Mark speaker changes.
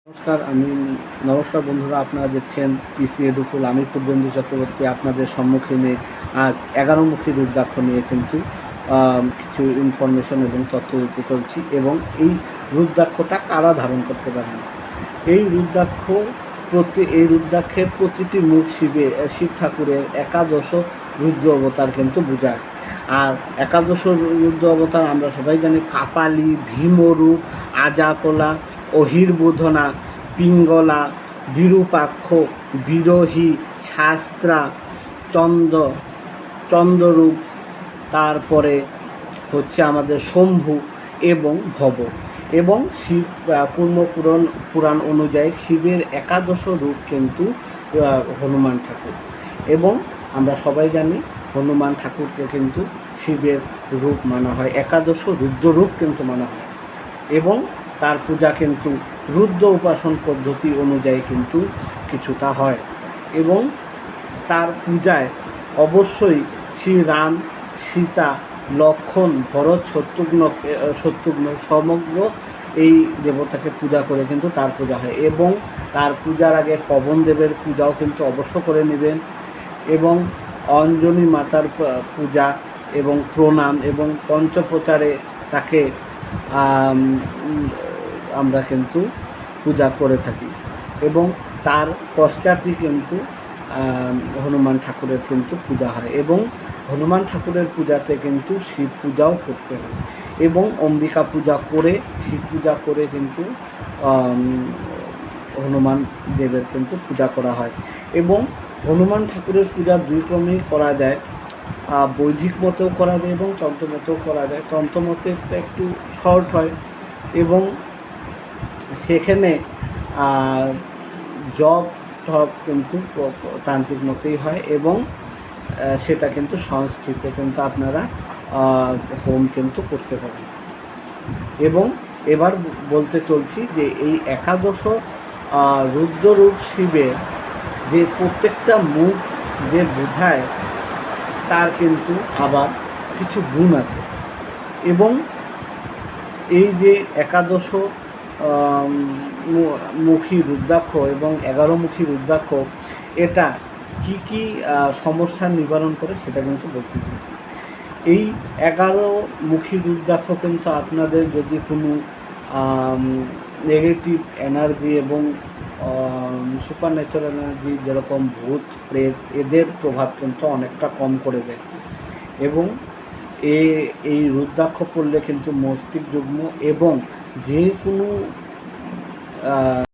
Speaker 1: নমস্কার বন্ধুরা, আপনারা দেখছেন পিসি এডুকুল। আমি পূর্বেন্দু চক্রবর্তী আপনাদের সম্মুখীনে আজ 11মুখী রুদ্রাক্ষ নিয়ে কিন্তু কিছু ইনফরমেশন এবং তথ্য দিতে চলছি। এবং এই রুদ্রাক্ষটা কারা ধারণ করতে পারেন? এই রুদ্রাক্ষের প্রতিটি মুখ শিব ঠাকুরের একাদশ রুদ্র অবতার কিন্তু বোঝায়। আর একাদশ রুদ্র অবতার আমরা সবাই জানি: কাপালি, ভীমরু, আজাকলা, অহির্বোধনা, পিঙ্গলা, বিরূপাক্ষ, বিরোহী, শাস্ত্রা, চন্দ্ররূপ, তারপরে হচ্ছে আমাদের শম্ভু এবং ভব। এবং শিব পুরাণ অনুযায়ী শিবের একাদশ রূপ কিন্তু হনুমান ঠাকুর। এবং আমরা সবাই জানি হনুমান ঠাকুরকে কিন্তু শিবের রূপ মানা হয়, একাদশ রুদ্ররূপ কিন্তু মানা হয়। এবং তার পূজা কিন্তু রুদ্র উপাসন পদ্ধতি অনুযায়ী কিন্তু কিছুটা হয়। এবং তার পূজায় অবশ্যই শ্রীরাম, সীতা, লক্ষ্মণ, ভরত, শত্রুঘ্ন সমগ্র এই দেবতাকে পূজা করে কিন্তু তার পূজা হয়। এবং তার পূজার আগে পবনদেবের পূজাও কিন্তু অবশ্য করে নেবেন। এবং অঞ্জনী মাতার পূজা এবং প্রণাম এবং পঞ্চপ্রচারে তাকে আমরা কিন্তু পূজা করে থাকি। এবং তার পশ্চাৎই কিন্তু হনুমান ঠাকুরের কিন্তু পূজা হয়। এবং হনুমান ঠাকুরের পূজাতে কিন্তু শিব পূজাও করতে হয়। এবং অম্বিকা পূজা করে, শিব পূজা করে কিন্তু হনুমান দেবের কিন্তু পূজা করা হয়। এবং হনুমান ঠাকুরের পূজা দুই ক্রমেই করা যায়, বৈদিক মতেও করা যায় এবং তন্ত্রমতেও করা যায়। তন্ত্রমতে একটু শর্ট হয় এবং সেখানে জপ টপ কিন্তু তান্ত্রিক মতেই হয়। এবং সেটা কিন্তু সংস্কৃতে কিন্তু আপনারা হোম কিন্তু করতে পারেন। এবং এবার বলতে চলছি যে এই একাদশ রুদ্ররূপ শিবের যে প্রত্যেকটা মুখ যে বোঝায় তার কিন্তু আবার কিছু গুণ আছে। এবং এই যে একাদশ মুখী রুদ্রাক্ষ এবং 11মুখী রুদ্রাক্ষ, এটা কি সমস্যার নিবারণ করে সেটা কিন্তু বলতে চাইছি। এই 11মুখী রুদ্রাক্ষ কিন্তু আপনাদের যদি কোনো নেগেটিভ এনার্জি এবং সুপার ন্যাচারাল এনার্জি, যেরকম ভূত প্রেত, এদের প্রভাব কিন্তু অনেকটা কম করে দেয়। এবং এই রুদ্রাক্ষ পড়লে কিন্তু মস্তিষ্ক যুগ্ম এবং যে কোনো